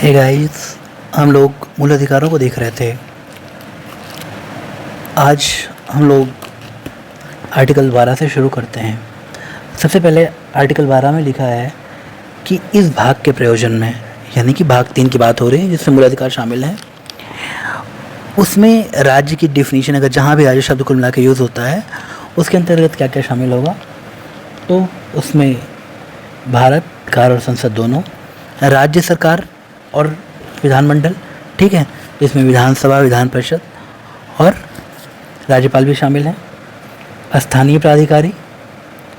Hey guys, हम लोग मूल अधिकारों को देख रहे थे। आज हम लोग आर्टिकल 12 से शुरू करते हैं। सबसे पहले आर्टिकल 12 में लिखा है कि इस भाग के प्रयोजन में, यानी कि भाग 3 की बात हो रही है जिसमें मूल अधिकार शामिल है, उसमें राज्य की डिफिनीशन, अगर जहाँ भी राज्य शब्द कुल मिला के यूज़ होता है उसके अंतर्गत क्या क्या शामिल होगा। तो उसमें भारत सरकार और संसद दोनों, राज्य सरकार और विधानमंडल, ठीक है, इसमें विधानसभा, विधान परिषद और राज्यपाल भी शामिल हैं। स्थानीय प्राधिकारी,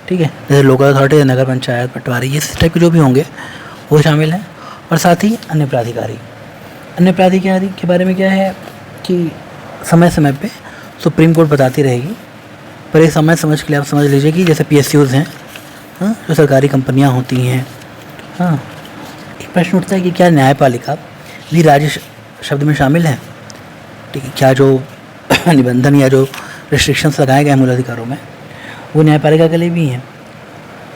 ठीक है, जैसे लोकल अथॉरिटी, नगर पंचायत, पटवारी, ये टाइप के जो भी होंगे वो शामिल हैं। और साथ ही अन्य प्राधिकारी। अन्य प्राधिकारी के बारे में क्या है कि समय समय पे सुप्रीम कोर्ट बताती रहेगी, पर ये समय समझ के लिए आप समझ लीजिए कि जैसे PSUs हैं, हाँ, जो सरकारी कंपनियां होती हैं, हाँ, एक प्रश्न उठता है कि क्या न्यायपालिका भी राज्य शब्द में शामिल है? ठीक है, क्या जो निबंधन या जो रिस्ट्रिक्शंस लगाए गए मूल अधिकारों में वो न्यायपालिका के लिए भी हैं?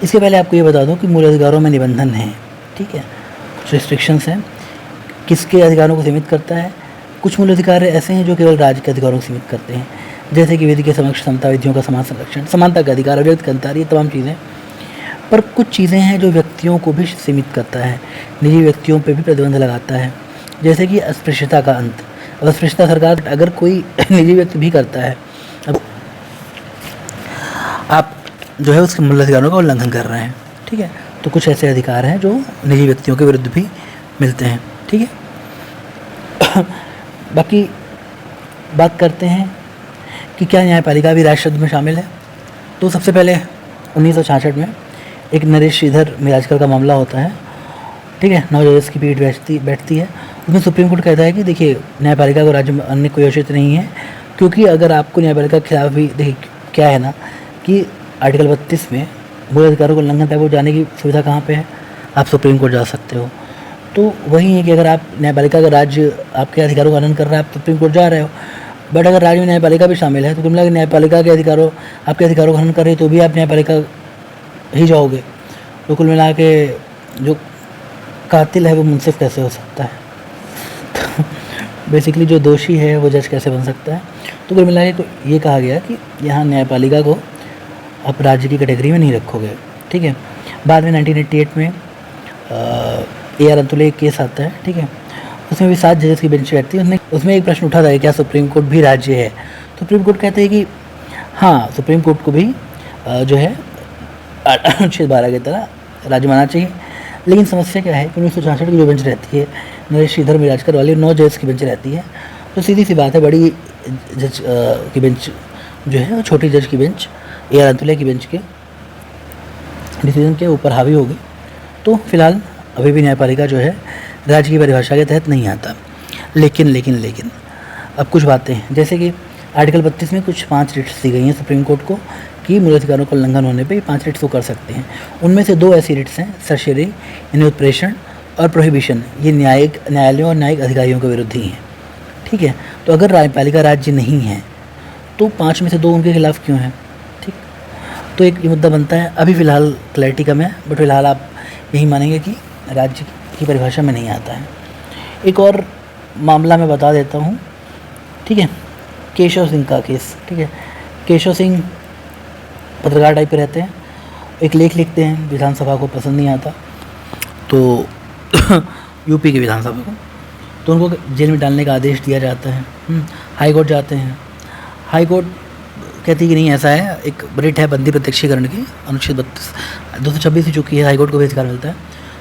इसके पहले आपको ये बता दूं कि मूल अधिकारों में निबंधन हैं, ठीक है, कुछ रिस्ट्रिक्शंस हैं, किसके अधिकारों को सीमित करता है। कुछ मूल अधिकार ऐसे हैं जो केवल राज्य के अधिकारों को सीमित करते हैं, जैसे कि विधि के समक्ष समता, विधियों का समान संरक्षण, समानता का अधिकार, अव्यक्त का अधिकार, ये तमाम चीज़ें। पर कुछ चीज़ें हैं जो व्यक्तियों को भी सीमित करता है, निजी व्यक्तियों पे भी प्रतिबंध लगाता है, जैसे कि अस्पृश्यता का अंत। अब अस्पृश्यता सरकार अगर कोई निजी व्यक्ति भी करता है, अब आप जो है उसके मूल अधिकारों का उल्लंघन कर रहे हैं, ठीक है। तो कुछ ऐसे अधिकार हैं जो निजी व्यक्तियों के विरुद्ध भी मिलते हैं, ठीक है। बाकी बात करते हैं कि क्या न्यायपालिका भी राज्य शब्द में शामिल है। तो सबसे पहले 1966 में एक नरेश श्रीधर मिराजकर का मामला होता है, ठीक है, 9 जजेस की पीठ बैठती है। उसमें सुप्रीम कोर्ट कहता है कि देखिए, न्यायपालिका को राज्य में अन्य कोई औचित्य नहीं है, क्योंकि अगर आपको न्यायपालिका के खिलाफ भी, देखिए क्या है ना कि आर्टिकल 32 में मूल अधिकारों को उल्लंघन तक वो जाने की सुविधा कहाँ पे है, आप सुप्रीम कोर्ट जा सकते हो। तो वही है कि अगर आप न्यायपालिका का राज्य आपके अधिकारों का हनन कर रहा है, आप सुप्रीम कोर्ट जा रहे हो। बट अगर राज्य में न्यायपालिका भी शामिल है तो कुल मिला के न्यायपालिका के अधिकारों, आपके अधिकारों का हनन कर रही है, तो भी आप न्यायपालिका ही जाओगे। तो कुल मिला के जो कातिल है वो मुंसिफ कैसे हो सकता है? तो बेसिकली जो दोषी है वो जज कैसे बन सकता है? तो कुल मिला के ये कहा गया कि यहाँ न्यायपालिका को आप राज्य की कैटेगरी में नहीं रखोगे, ठीक है। बाद में 1988 में AR अंतुले एक केस आता है, ठीक है, उसमें भी 7 जजेस की बेंच बैठती है। उसमें एक प्रश्न उठा था कि क्या सुप्रीम कोर्ट भी राज्य है। तो सुप्रीम कोर्ट कहते हैं कि हाँ, सुप्रीम कोर्ट को भी जो है अनुच्छेद 12 की तरह राज्य मानना चाहिए। लेकिन समस्या क्या है कि 1966 की जो बेंच रहती है, नरेश श्रीधर मिराजकर वाली 9 जज की बेंच रहती है, तो सीधी सी बात है, बड़ी जज की बेंच जो है, छोटी जज की बेंच AR अंतुले की बेंच के डिसीजन के ऊपर हावी होगी। तो फिलहाल अभी भी न्यायपालिका जो है राज्य की परिभाषा के तहत नहीं आता। लेकिन अब कुछ बातें हैं, जैसे कि आर्टिकल 32 में कुछ 5 रिट्स दी गई हैं सुप्रीम कोर्ट को कि मूल अधिकारों का उल्लंघन होने पे 5 रिट्स वो कर सकते हैं। उनमें से 2 ऐसी रिट्स हैं, सर्शियरी यानी उत्प्रेषण और प्रोहिबिशन, ये न्यायालयों और न्यायिक अधिकारियों के विरुद्ध ही हैं, ठीक है। तो अगर न्यायपालिका राज्य नहीं है तो 5 में से 2 उनके खिलाफ क्यों हैं, ठीक। तो एक ये मुद्दा बनता है। अभी फ़िलहाल क्लैरिटी कम है, बट फिलहाल आप यही मानेंगे कि राज्य की परिभाषा में नहीं आता है। एक और मामला मैं बता देता हूँ, ठीक है, केशव सिंह का केस, ठीक है। केशव सिंह पत्रकार टाइप पे रहते हैं, एक लेख लिखते हैं, विधानसभा को पसंद नहीं आता, तो यूपी की विधानसभा को, तो उनको जेल में डालने का आदेश दिया जाता है। हाई कोर्ट जाते हैं, हाई कोर्ट कहती है कि नहीं, ऐसा है, एक रिट है बंदी प्रत्यक्षीकरण की, अनुच्छेद 226 ही चुकी है, हाई कोर्ट को भी अधिकार मिलता है।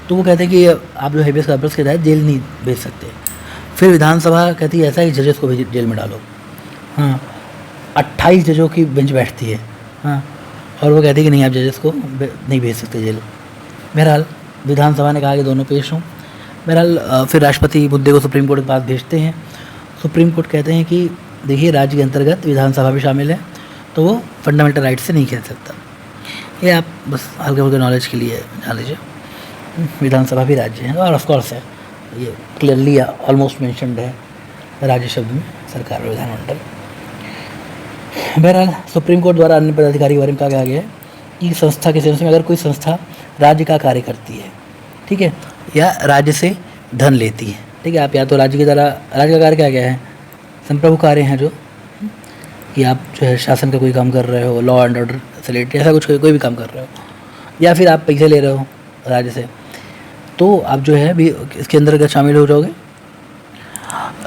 तो वो कहते हैं कि आप जो हेबियस कॉर्पस के तहत जेल नहीं भेज सकते। फिर विधानसभा कहती है ऐसा ही, जजेस को भी जेल में डालो। हाँ, 28 जजों की बेंच बैठती है, हाँ, और वो कहती है कि नहीं, आप जजेस को नहीं भेज सकते जेल। बहरहाल विधानसभा ने कहा कि दोनों पेश हों। बहरहाल फिर राष्ट्रपति मुद्दे को सुप्रीम कोर्ट के पास भेजते हैं। सुप्रीम कोर्ट कहते हैं कि देखिए, राज्य के अंतर्गत विधानसभा भी शामिल है, तो वो फंडामेंटल राइट से नहीं खेल सकता। ये आप बस हल्के फुल्के नॉलेज के लिए जान लीजिए, विधानसभा भी राज्य है, और ऑफकोर्स है, ये क्लियरली ऑलमोस्ट मेंशनड है राज्य शब्द में, सरकार और विधानमंडल। बहरहाल सुप्रीम कोर्ट द्वारा अन्य पदाधिकारी के बारे में कहा गया है कि संस्था के सेंस में अगर कोई संस्था राज्य का कार्य करती है, ठीक है, या राज्य से धन लेती है। ठीक है, आप या तो राज्य की तरह, राज्य का कार्य क्या क्या है, संप्रभु कार्य हैं जो कि आप जो है शासन का कोई काम कर रहे हो, लॉ एंड ऑर्डर से रिलेटेड ऐसा कुछ कोई भी काम कर रहे हो, या फिर आप पैसे ले रहे हो राज्य से, तो आप जो है भी इसके अंतर्गत शामिल हो जाओगे।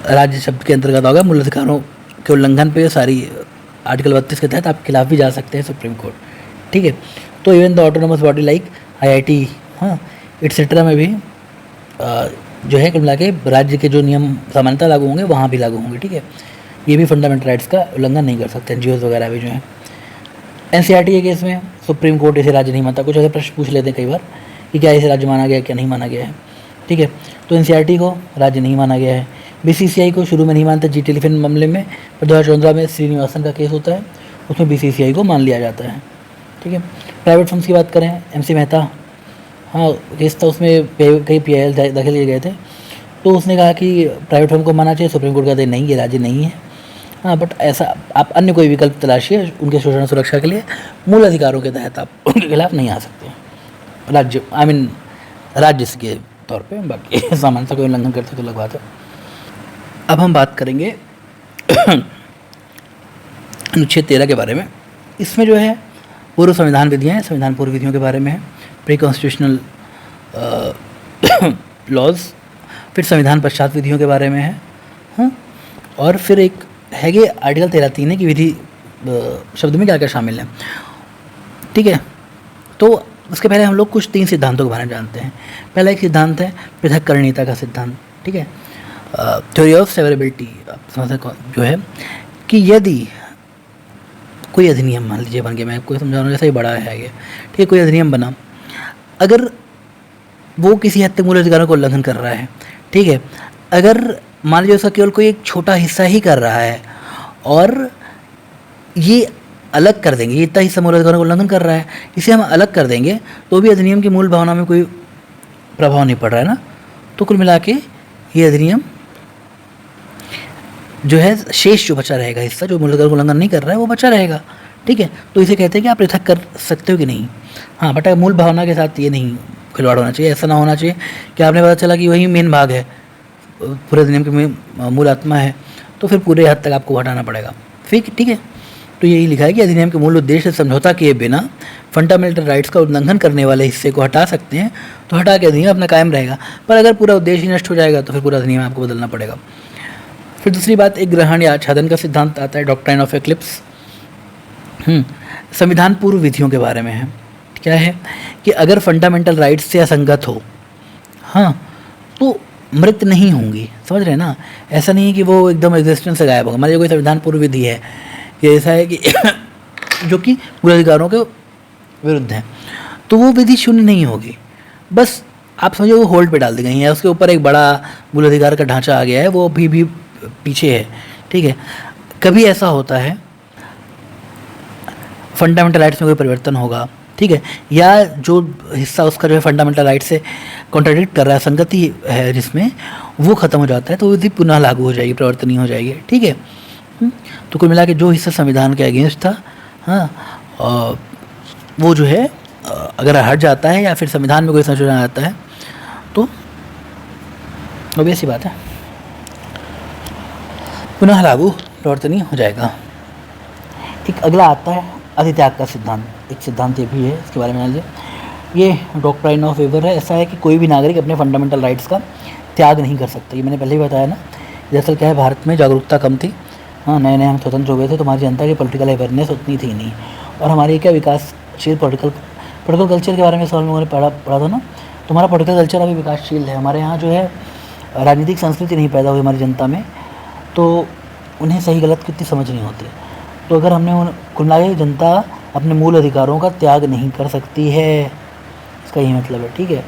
राज्य शब्द के अंतर्गत होगा। मूल अधिकारों के उल्लंघन पे सारी आर्टिकल 32 के तहत आप खिलाफ भी जा सकते हैं सुप्रीम कोर्ट। ठीक है, तो even the autonomous body like IIT, हाँ, एटसेट्रा में भी जो है कुल मिला के राज्य के जो नियम सामान्यतः लागू होंगे वहाँ भी लागू होंगे। ठीक है, ये भी फंडामेंटल राइट्स का उल्लंघन नहीं कर सकते, NGOs वगैरह भी जो है। NCERT के केस में सुप्रीम कोर्ट इसे राज्य नहीं मानता। कुछ ऐसे प्रश्न पूछ लेते हैं कई बार कि क्या इसे राज्य माना गया है, क्या नहीं माना गया है। ठीक है, तो NCERT को राज्य नहीं माना गया है। BCCI को शुरू में नहीं मानते जी टेलीफोन मामले में, पर 2014 में श्रीनिवासन का केस होता है, उसमें BCCI को मान लिया जाता है। ठीक है, प्राइवेट फर्म्स की बात करें, MC मेहता, हाँ केस था, उसमें कई PIL दाखिल किए गए थे, तो उसने कहा कि प्राइवेट फर्म को माना चाहिए। सुप्रीम कोर्ट कहते नहीं, ये राज्य नहीं है। हाँ, बट ऐसा आप अन्य कोई विकल्प तलाशिए उनके शोषण सुरक्षा के लिए, मूल अधिकारों के तहत आप उनके खिलाफ नहीं आ सकते राज्य, राज्य के तौर पे। बाकी सामान्यतः कोई उल्लंघन करते तो अलग बात है। अब हम बात करेंगे अनुच्छेद 13 के बारे में। इसमें जो है पूर्व संविधान विधियाँ हैं, संविधान पूर्व विधियों के बारे में है, प्री कॉन्स्टिट्यूशनल लॉज, फिर संविधान पश्चात विधियों के बारे में है, हाँ, और फिर एक है कि आर्टिकल 13(3) है कि विधि शब्द में क्या क्या शामिल है। ठीक है, तो उसके पहले हम लोग कुछ 3 सिद्धांतों के बारे में जानते हैं। पहला एक सिद्धांत है पृथक्करणीयता का सिद्धांत। ठीक है, थ्योरी ऑफ सेवरेबिलिटी जो है कि यदि कोई अधिनियम मान लीजिए बन गया, मैं आपको समझा रहा हूँ, जैसा ही बड़ा है ये, ठीक है, कोई अधिनियम बना, अगर वो किसी हद तक मूल अधिकारों को उल्लंघन कर रहा है, ठीक है, अगर मान लीजिए उसका केवल कोई एक छोटा हिस्सा ही कर रहा है और ये अलग कर देंगे, ये इतना हिस्सा मूल अधिकारों का उल्लंघन कर रहा है, इसे हम अलग कर देंगे तो भी अधिनियम की मूल भावना में कोई प्रभाव नहीं पड़ रहा है ना। तो कुल मिला के ये अधिनियम जो है शेष जो बचा रहेगा हिस्सा, जो मूल अधिकारों का उल्लंघन नहीं कर रहा है, वो बचा रहेगा। ठीक है, तो इसे कहते हैं कि आप पृथक कर सकते हो कि नहीं। हाँ, बट मूल भावना के साथ ये नहीं खिलवाड़ होना चाहिए। ऐसा ना होना चाहिए कि आपने पता चला कि वही मेन भाग है, पूरे अधिनियम की मूल आत्मा है, तो फिर पूरे हद तक आपको हटाना पड़ेगा। ठीक है, तो यही लिखा है कि अधिनियम के मूल उद्देश्य से समझौता किए बिना फंडामेंटल राइट्स का उल्लंघन करने वाले हिस्से को हटा सकते हैं, तो हटा के अधिनियम अपना कायम रहेगा। पर अगर पूरा उद्देश्य ही नष्ट हो जाएगा तो फिर पूरा अधिनियम आपको बदलना पड़ेगा। फिर दूसरी बात, एक ग्रहण या आच्छादन का सिद्धांत आता है, डॉक्ट्राइन ऑफ एक्लिप्स। संविधान पूर्व विधियों के बारे में है। क्या है कि अगर फंडामेंटल राइट्स से असंगत हो, हाँ, तो मृत नहीं होंगी। समझ रहे हैं ना, ऐसा नहीं है कि वो एकदम एग्जिस्टेंस से गायब होगा। मान लीजिए कोई संविधान पूर्व विधि है, ये ऐसा है कि जो कि मूल अधिकारों के विरुद्ध है, तो वो विधि शून्य नहीं होगी। बस आप समझो वो होल्ड पे डाल दी गई है, उसके ऊपर एक बड़ा मूल अधिकार का ढांचा आ गया है, वो भी पीछे है। ठीक है, कभी ऐसा होता है फंडामेंटल राइट्स में कोई परिवर्तन होगा, ठीक है, या जो हिस्सा उसका जो है फंडामेंटल राइट से कॉन्ट्राडिक्ट कर रहा है, संगति है जिसमें, वो ख़त्म हो जाता है, तो विधि पुनः लागू हो जाएगी, परिवर्तनीय हो जाएगी। ठीक है, तो कुल मिला के जो हिस्सा संविधान के अगेंस्ट था, हाँ, वो जो है अगर हट जाता है या फिर संविधान में कोई संशोधन आता है तो ऑब्वियस ही बात है पुनः लागू परिवर्तनीय हो जाएगा। एक अगला आता है अधित्याग का सिद्धांत। एक सिद्धांत ये भी है, इसके बारे में जान लीजिए। ये डॉक्ट्राइन ऑफ वेवर है। ऐसा है कि कोई भी नागरिक अपने फंडामेंटल राइट्स का त्याग नहीं कर सकता। ये मैंने पहले ही बताया ना। दरअसल क्या है, भारत में जागरूकता कम थी, हाँ, नए नए हम स्वतंत्र हो गए थे, तो हमारी जनता की पॉलिटिकल अवेयरनेस उतनी थी नहीं। और हमारी क्या विकासशील पॉलिटिकल कल्चर के बारे में सवाल लोगों ने पढ़ा था ना, तो हमारा पॉलिटिकल कल्चर अभी विकासशील है। हमारे यहाँ जो है राजनीतिक संस्कृति नहीं पैदा हुई हमारी जनता में, तो उन्हें सही गलत की इतनी समझ नहीं होती। तो अगर हमने कुल मिला जनता अपने मूल अधिकारों का त्याग नहीं कर सकती है, इसका यही मतलब है। ठीक है,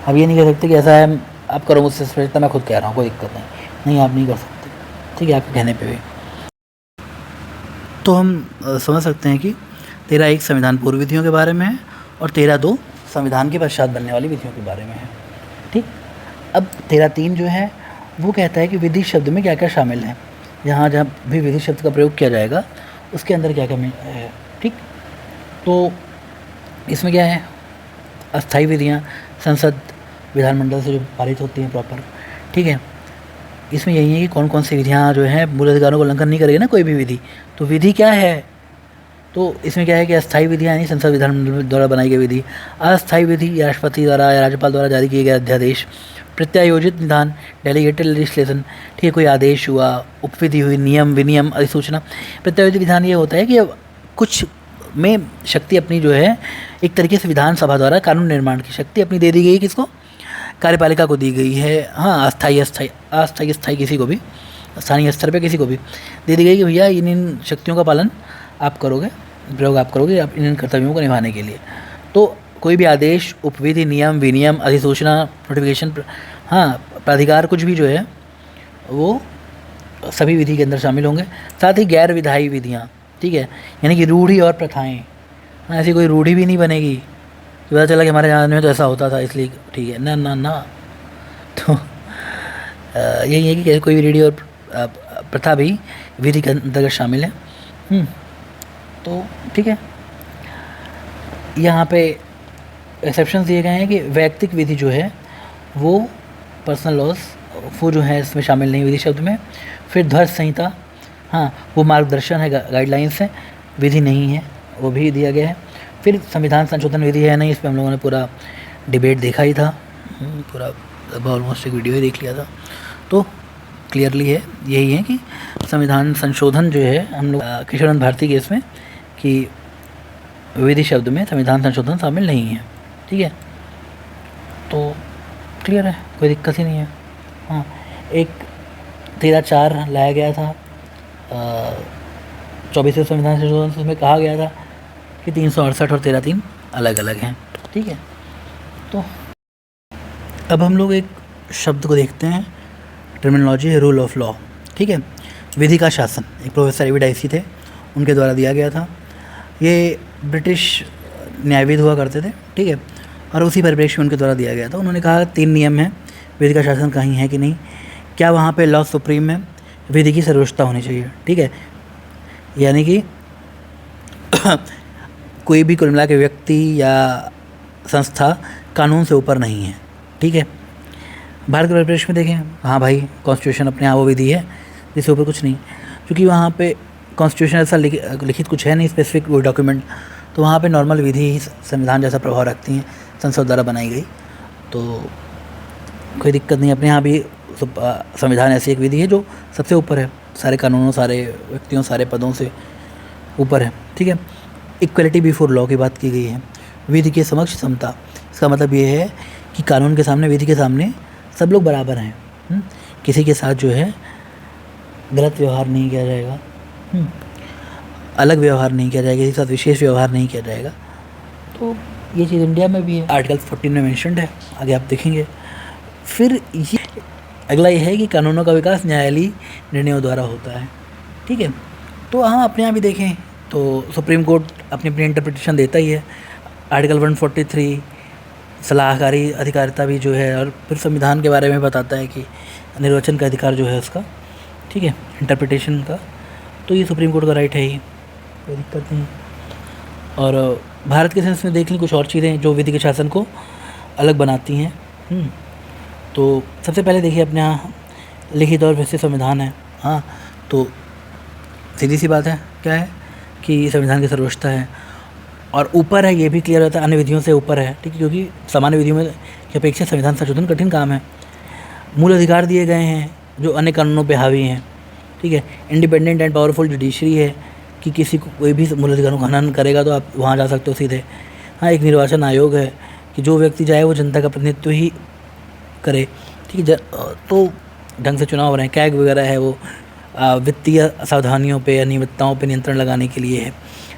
अब ये नहीं कह सकते कि ऐसा है आप करो मुझसे स्पष्टता, मैं खुद कह रहा हूँ, कोई दिक्कत नहीं, आप नहीं कर सकते। ठीक है, आपके कहने पे भी। तो हम समझ सकते हैं कि 13(1) संविधान पूर्व विधियों के बारे में है और 13(2) संविधान के पश्चात बनने वाली विधियों के बारे में है। ठीक, अब 13(3) जो है वो कहता है कि विधि शब्द में क्या क्या शामिल है, जहाँ जहाँ भी विधि शब्द का प्रयोग किया जाएगा उसके अंदर क्या क्या है। ठीक, तो इसमें क्या है, अस्थायी विधियाँ, संसद विधानमंडल से जो पारित होती हैं प्रॉपर, ठीक है। इसमें यही है कि कौन कौन सी विधियाँ जो हैं मूल अधिकारों का उल्लंघन नहीं करेगी ना कोई भी विधि। तो विधि क्या है, तो इसमें क्या है कि अस्थायी विधियाँ यानी संसद विधानमंडल द्वारा बनाई गई विधि, अस्थायी विधि राष्ट्रपति द्वारा या राज्यपाल द्वारा जारी किए गए अध्यादेश, प्रत्यायोजित निदान डेलीगेटेड लेजिस्लेशन, ठीक है, कोई आदेश हुआ, उपविधि हुई, नियम विनियम अधिसूचना। प्रत्यायोजित विधान ये होता है कि अब कुछ में शक्ति अपनी जो है एक तरीके से विधानसभा द्वारा कानून निर्माण की शक्ति अपनी दे दी गई है, किसको, कार्यपालिका को दी गई है। हाँ, अस्थायी किसी को भी, स्थानीय स्तर पे किसी को भी दे दी गई कि भैया इन शक्तियों का पालन आप करोगे, प्रयोग आप करोगे आप इन कर्तव्यों को निभाने के लिए। तो कोई भी आदेश, उपविधि, नियम विनियम, अधिसूचना, नोटिफिकेशन, हाँ, प्राधिकार, कुछ भी जो है वो सभी विधि के अंदर शामिल होंगे। साथ ही गैर विधायी विधियाँ, ठीक है, यानी कि रूढ़ी और प्रथाएँ। हाँ, ऐसी कोई रूढ़ी भी नहीं बनेगी कि पता चला कि हमारे जमाने में तो ऐसा होता था इसलिए ठीक है, ना ना ना। तो यही है कि कोई भी रूढ़ी और प्रथा भी विधि के अंतर्गत शामिल है। तो ठीक है, यहाँ पे एक्सेप्शन दिए गए हैं कि वैयक्तिक विधि जो है वो पर्सनल लॉज वो जो है इसमें शामिल नहीं विधि शब्द में। फिर ध्वज संहिता, हाँ, वो मार्गदर्शन है, गाइडलाइंस है, विधि नहीं है, वो भी दिया गया है। फिर संविधान संशोधन विधि है नहीं, इस पर हम लोगों ने पूरा डिबेट देखा ही था, पूरा ऑलमोस्ट एक वीडियो ही देख लिया था। तो क्लियरली है, यही है कि संविधान संशोधन जो है हम लोग किशोरानंद भारती केस में कि विधि शब्द में संविधान संशोधन शामिल नहीं है, ठीक है। तो क्लियर है, कोई दिक्कत ही नहीं है। हाँ, एक 13(4) लाया गया था 24वें संविधान संशोधन, उसमें कहा गया था कि 368 और 13(3) अलग अलग हैं, ठीक है। तो अब हम लोग एक शब्द को देखते हैं, टर्मिनोलॉजी है रूल ऑफ लॉ, ठीक है। विधि का शासन एक प्रोफेसर एवी डाइसी थे, उनके द्वारा दिया गया था। ये ब्रिटिश न्यायविद हुआ करते थे, ठीक है, और उसी परिप्रेक्ष्य में उनके द्वारा दिया गया था। उन्होंने कहा 3 नियम हैं, विधि का शासन कहीं है कि नहीं, क्या वहाँ पे लॉ सुप्रीम है, विधि की सर्वोच्चता होनी चाहिए, ठीक है, यानी कि कोई भी कुल मिला के व्यक्ति या संस्था कानून से ऊपर नहीं है, ठीक है। भारत के परिप्रेक्ष्य में देखें, हाँ भाई, कॉन्स्टिट्यूशन अपने आप वो विधि है जिससे ऊपर कुछ नहीं, क्योंकि वहाँ पे कॉन्स्टिट्यूशन ऐसा लिखित कुछ है नहीं स्पेसिफिक कोई डॉक्यूमेंट, तो वहाँ पे नॉर्मल विधि ही संविधान जैसा प्रभाव रखती हैं, संसद द्वारा बनाई गई, तो कोई दिक्कत नहीं। अपने यहाँ भी संविधान ऐसी एक विधि है जो सबसे ऊपर है, सारे कानूनों, सारे व्यक्तियों, सारे पदों से ऊपर है, ठीक है। इक्वलिटी बिफोर लॉ की बात की गई है, विधि के समक्ष समता, इसका मतलब ये है कि कानून के सामने, विधि के सामने सब लोग बराबर हैं, किसी के साथ जो है गलत व्यवहार नहीं किया जाएगा, अलग व्यवहार नहीं किया जाएगा, किसी के साथ विशेष व्यवहार नहीं किया जाएगा। तो ये चीज़ इंडिया में भी है, आर्टिकल 14 में मेंशन्ड है, आगे आप देखेंगे। फिर ये अगला ये है कि कानूनों का विकास न्यायालयीय निर्णयों द्वारा होता है, ठीक है। तो हाँ, अपने यहाँ भी देखें तो सुप्रीम कोर्ट अपनी अपनी इंटरप्रिटेशन देता ही है। आर्टिकल 143 सलाहकारी अधिकारिता भी जो है, और फिर संविधान के बारे में बताता है कि निर्वाचन का अधिकार जो है उसका, ठीक है, इंटरप्रिटेशन का, तो ये सुप्रीम कोर्ट का राइट है ही, कोई दिक्कत नहीं। और भारत के सेंस में देख लें कुछ और चीज़ें जो विधि के शासन को अलग बनाती हैं। तो सबसे पहले देखिए अपने यहाँ लिखित और विस्तृत संविधान है, हाँ, तो सीधी सी बात है, क्या है कि संविधान की सर्वोच्चता है और ऊपर है, ये भी क्लियर होता है, अन्य विधियों से ऊपर है, ठीक है, क्योंकि सामान्य विधियों में की अपेक्षा संविधान संशोधन कठिन काम है। मूल अधिकार दिए गए हैं जो अन्य कानूनों पे हावी हैं, ठीक है। इंडिपेंडेंट एंड पावरफुल जुडिशरी है कि किसी को कोई भी मूल अधिकारों का हनन करेगा तो आप वहाँ जा सकते हो सीधे। हाँ, एक निर्वाचन आयोग है कि जो व्यक्ति जाए वो जनता का प्रतिनिधित्व ही करे, ठीक है, तो ढंग से चुनाव हो रहे हैं। कैग वगैरह है वो वित्तीय सावधानियों पे, अनियमितताओं पे नियंत्रण लगाने के लिए है।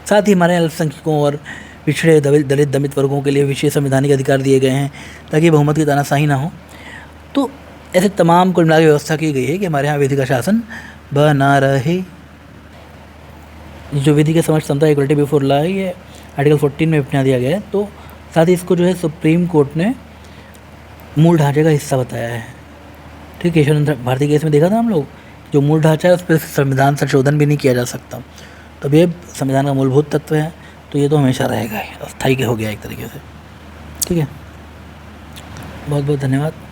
साथ ही हमारे अल्पसंख्यकों और पिछड़े दलित दमित वर्गों के लिए विशेष संवैधानिक अधिकार दिए गए हैं ताकि बहुमत की तानाशाही ना हो। तो ऐसे तमाम कुल मिला के व्यवस्था की गई है कि हमारे यहाँ विधि का शासन बना रहे। जो विधि के समक्ष समता इक्वलिटी बिफोर लॉ है, ये आर्टिकल 14 में अपना दिया गया है। तो साथ ही इसको जो है सुप्रीम कोर्ट ने मूल ढांचे का हिस्सा बताया है, ठीक है। केशवानंद भारती केस में देखा था हम लोग, जो मूल ढांचा है उस पर संविधान संशोधन भी नहीं किया जा सकता, तब ये संविधान का मूलभूत तत्व है, तो ये तो हमेशा रहेगा ही, अस्थायी हो गया एक तरीके से, ठीक है। बहुत बहुत धन्यवाद।